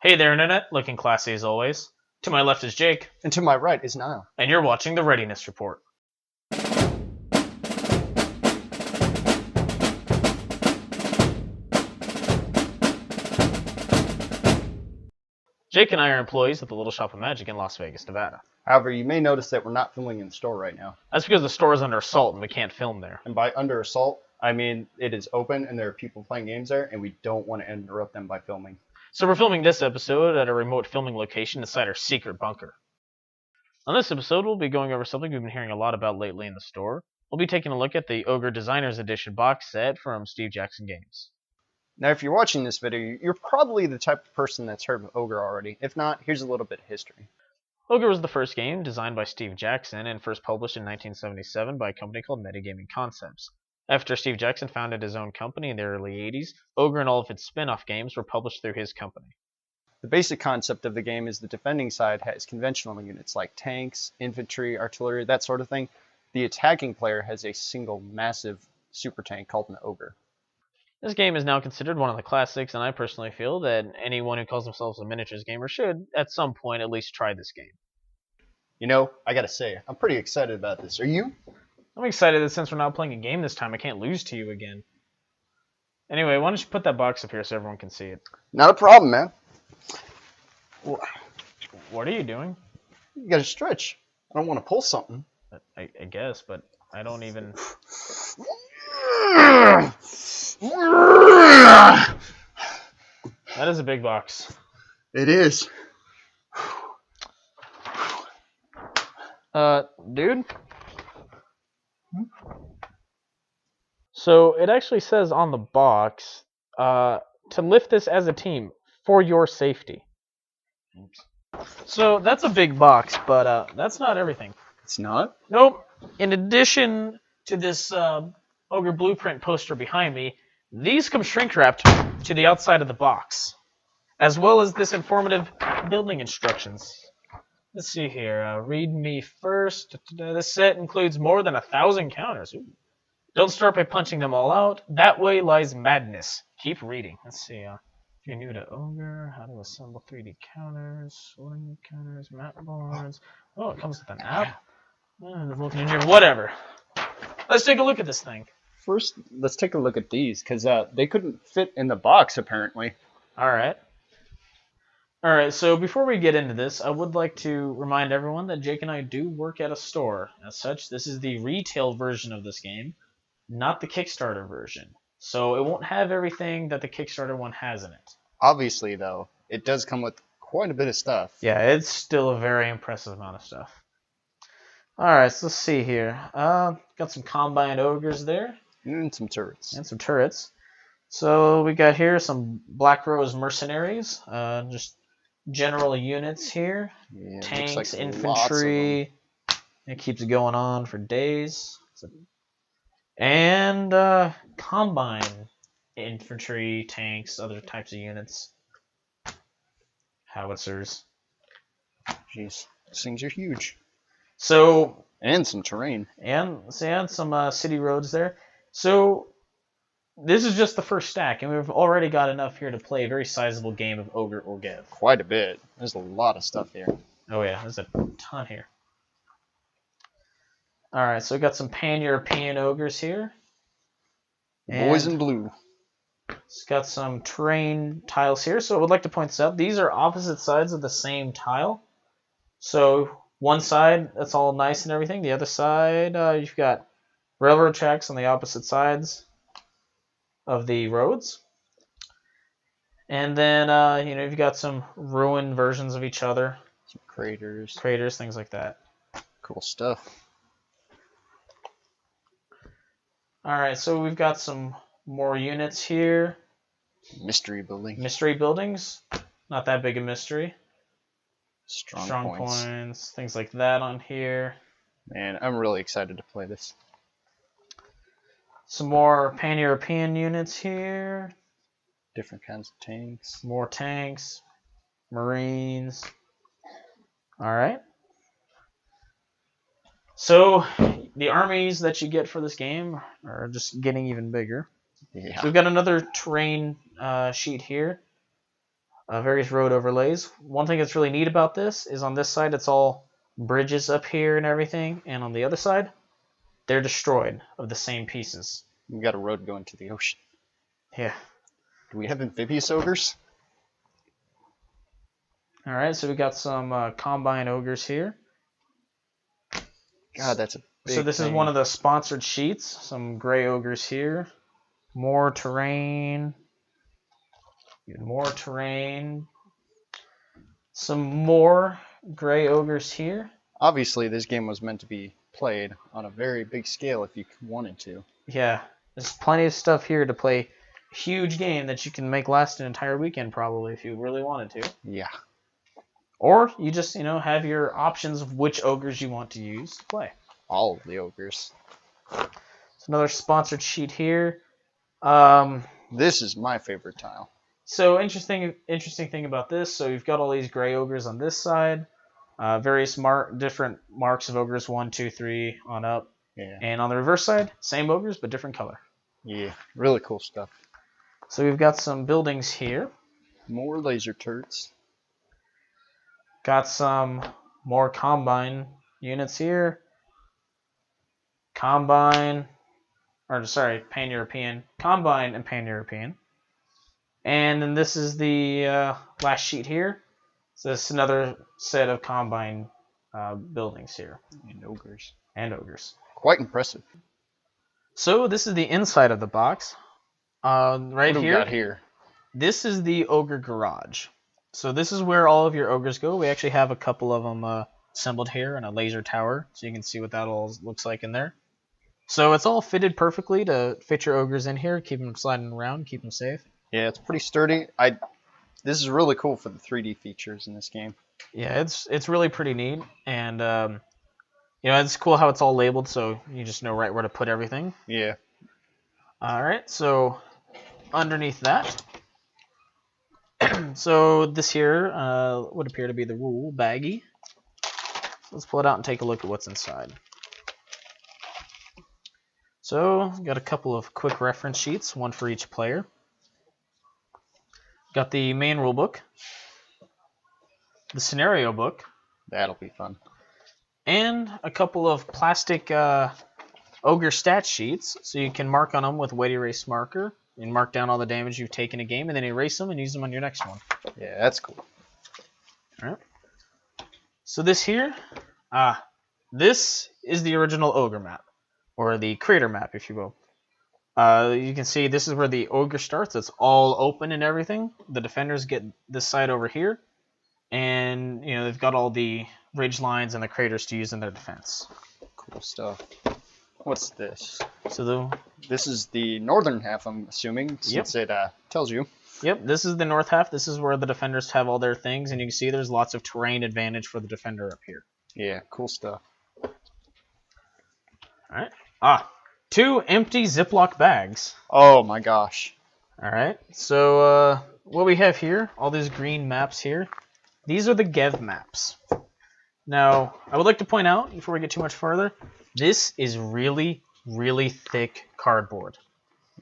Hey there, Internet, looking classy as always. To my left is Jake. And to my right is Niall. And you're watching the Readiness Report. Jake and I are employees at the Little Shop of Magic in Las Vegas, Nevada. However, you may notice that we're not filming in the store right now. That's because the store is under assault and we can't film there. And by under assault, I mean it is open and there are people playing games there, and we don't want to interrupt them by filming. So we're filming this episode at a remote filming location inside our secret bunker. On this episode, we'll be going over something we've been hearing a lot about lately in the store. We'll be taking a look at the Ogre Designers Edition box set from Steve Jackson Games. Now, if you're watching this video, you're probably the type of person that's heard of Ogre already. If not, here's a little bit of history. Ogre was the first game designed by Steve Jackson and first published in 1977 by a company called Metagaming Concepts. After Steve Jackson founded his own company in the early 80s, Ogre and all of its spin-off games were published through his company. The basic concept of the game is the defending side has conventional units like tanks, infantry, artillery, that sort of thing. The attacking player has a single massive super tank called an Ogre. This game is now considered one of the classics, and I personally feel that anyone who calls themselves a miniatures gamer should, at some point, at least try this game. You know, I gotta say, I'm pretty excited about this. Are you? I'm excited that since we're not playing a game this time, I can't lose to you again. Anyway, why don't you put that box up here so everyone can see it? Not a problem, man. What are you doing? You gotta stretch. I don't want to pull something. I guess, but I don't even... That is a big box. It is. Dude? So, it actually says on the box, to lift this as a team, for your safety. Oops. So, that's a big box, but that's not everything. It's not? Nope. In addition to this Ogre Blueprint poster behind me, these come shrink-wrapped to the outside of the box, as well as this informative building instructions. Let's see here. Read me first. This set includes more than 1,000 counters. Ooh. Don't start by punching them all out. That way lies madness. Keep reading. Let's see. If you're new to Ogre, how to assemble 3D counters, sorting counters, map boards. Oh, it comes with an app. Whatever. Let's take a look at this thing. First, let's take a look at these, because they couldn't fit in the box, apparently. Alright, so before we get into this, I would like to remind everyone that Jake and I do work at a store. As such, this is the retail version of this game, not the Kickstarter version. So it won't have everything that the Kickstarter one has in it. Obviously, though, it does come with quite a bit of stuff. Yeah, it's still a very impressive amount of stuff. Alright, so let's see here. Got some combined ogres there. And some turrets. So we got here some Black Rose mercenaries. Just general units here. Yeah, tanks, like infantry. It keeps going on for days. And combine infantry, tanks, other types of units. Howitzers. Jeez, these things are huge. So, and some terrain. And some city roads there. So, this is just the first stack, and we've already got enough here to play a very sizable game of Ogre or Gev. Quite a bit. There's a lot of stuff here. Oh yeah, there's a ton here. Alright, so we got some pan-European ogres here. Boys in blue. It's got some terrain tiles here, so I would like to point this out. These are opposite sides of the same tile. So, one side, that's all nice and everything. The other side, you've got railroad tracks on the opposite sides of the roads. And then, you've got some ruined versions of each other. Some craters, things like that. Cool stuff. Alright, so we've got some more units here. Mystery building. Mystery buildings. Not that big a mystery. Strong points, things like that on here. Man, I'm really excited to play this. Some more pan-European units here. Different kinds of tanks. More tanks. Marines. Alright. So, the armies that you get for this game are just getting even bigger. Yeah. So we've got another terrain sheet here. Various road overlays. One thing that's really neat about this is on this side it's all bridges up here and everything, and on the other side they're destroyed of the same pieces. We got a road going to the ocean. Yeah. Do we have amphibious ogres? All right, so we got some combine ogres here. God, that's a big So this is thing. one of the sponsored sheets. Some gray ogres here. More terrain. Even more terrain. Some more gray ogres here. Obviously, this game was meant to be played on a very big scale if you wanted to. Yeah, there's plenty of stuff here to play a huge game that you can make last an entire weekend probably if you really wanted to. Yeah. Or you just, have your options of which ogres you want to use to play. All of the ogres. It's another sponsored sheet here. This is my favorite tile. So interesting thing about this. So you've got all these gray ogres on this side, various different marks of ogres, 1, 2, 3 on up, Yeah. and on the reverse side, same ogres but different color. Yeah. Really cool stuff. So we've got some buildings here. More laser turrets. Got some more combine units here. Pan-European, Combine and Pan-European. And then this is the last sheet here. So this is another set of combine buildings here. And ogres. And ogres. Quite impressive. So this is the inside of the box. Right what do we here. got here? This is the Ogre Garage. So this is where all of your ogres go. We actually have a couple of them assembled here in a laser tower, so you can see what that all looks like in there. So it's all fitted perfectly to fit your ogres in here, keep them sliding around, keep them safe. Yeah, it's pretty sturdy. This is really cool for the 3D features in this game. Yeah, it's really pretty neat, and it's cool how it's all labeled, so you just know right where to put everything. Yeah. All right, so underneath that, so this here would appear to be the rule baggie. So let's pull it out and take a look at what's inside. So got a couple of quick reference sheets, one for each player. Got the main rule book, the scenario book, That'll be fun. and a couple of plastic ogre stat sheets, so you can mark on them with wet erase marker and mark down all the damage you've taken a game, and then erase them and use them on your next one. Yeah, that's cool. All right. So this here, this is the original ogre map, or the creator map, if you will. You can see this is where the ogre starts. It's all open and everything. The defenders get this side over here, and they've got all the ridge lines and the craters to use in their defense. Cool stuff. What's this? So This is the northern half, I'm assuming, since it tells you. Yep, this is the north half. This is where the defenders have all their things, and you can see there's lots of terrain advantage for the defender up here. Yeah, cool stuff. All right. 2 empty Ziploc bags. Oh my gosh. All right. So what we have here, all these green maps here, these are the Gev maps. Now, I would like to point out, before we get too much further, this is really, really thick cardboard.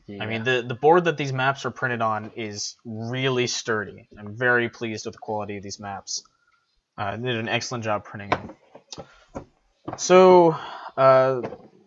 Yeah. I mean, the board that these maps are printed on is really sturdy. I'm very pleased with the quality of these maps. They did an excellent job printing them. So,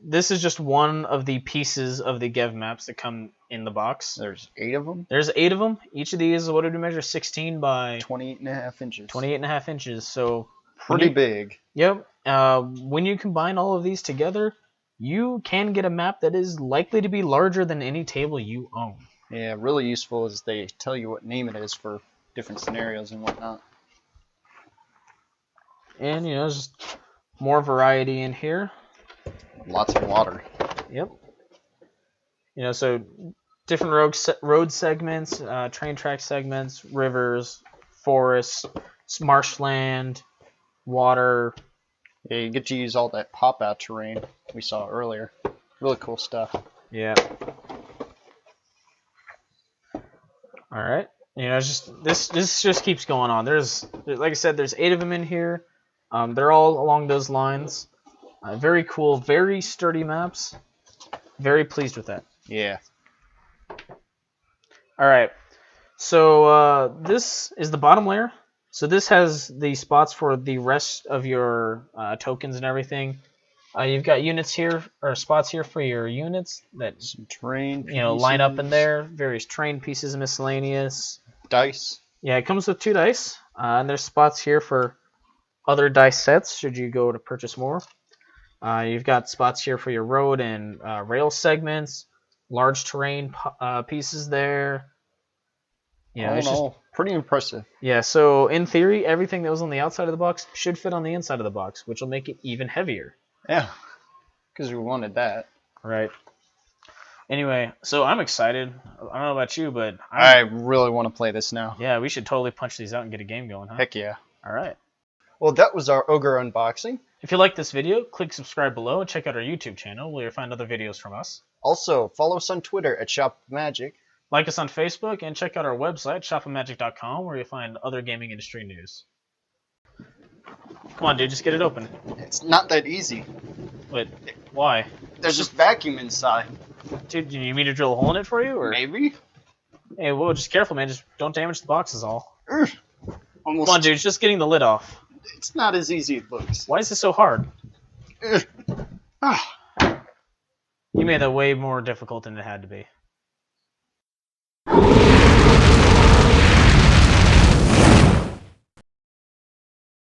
this is just one of the pieces of the Gev maps that come in the box. There's 8 of them? There's 8 of them. Each of these, what did we measure? 16 by 28.5 inches. 28.5 inches. So Pretty big. Yep. When you combine all of these together, you can get a map that is likely to be larger than any table you own. Yeah, really useful as they tell you what name it is for different scenarios and whatnot. And, there's just more variety in here. Lots of water. Yep. So different road segments, train track segments, rivers, forests, marshland, water. Yeah, you get to use all that pop-out terrain we saw earlier. Really cool stuff. Yeah. All right. This just keeps going on. There's like I said, there's 8 of them in here. They're all along those lines. Very cool, very sturdy maps. Very pleased with that. Yeah. All right. So this is the bottom layer. So this has the spots for the rest of your tokens and everything. You've got units here, or spots here for your units that Some terrain line up in pieces. there. Various terrain pieces, miscellaneous. Dice. Yeah, it comes with 2 dice, and there's spots here for other dice sets should you go to purchase more. You've got spots here for your road and rail segments, large terrain pieces there. All in all, pretty impressive. Yeah, so in theory, everything that was on the outside of the box should fit on the inside of the box, which will make it even heavier. Yeah, because we wanted that. Right. Anyway, so I'm excited. I don't know about you, but I really want to play this now. Yeah, we should totally punch these out and get a game going, huh? Heck yeah. All right. Well, that was our Ogre unboxing. If you like this video, click subscribe below and check out our YouTube channel where you'll find other videos from us. Also, follow us on Twitter at ShopMagic. Like us on Facebook and check out our website, shopofmagic.com, where you'll find other gaming industry news. Come on, dude, just get it open. It's not that easy. But why? There's just vacuum inside. Dude, do you need me to drill a hole in it for you? Or? Maybe. Hey, whoa, just careful, man. Just don't damage the box is all. Almost. Come on, dude, it's just getting the lid off. It's not as easy as it looks. Why is this so hard? Ah. You made that way more difficult than it had to be.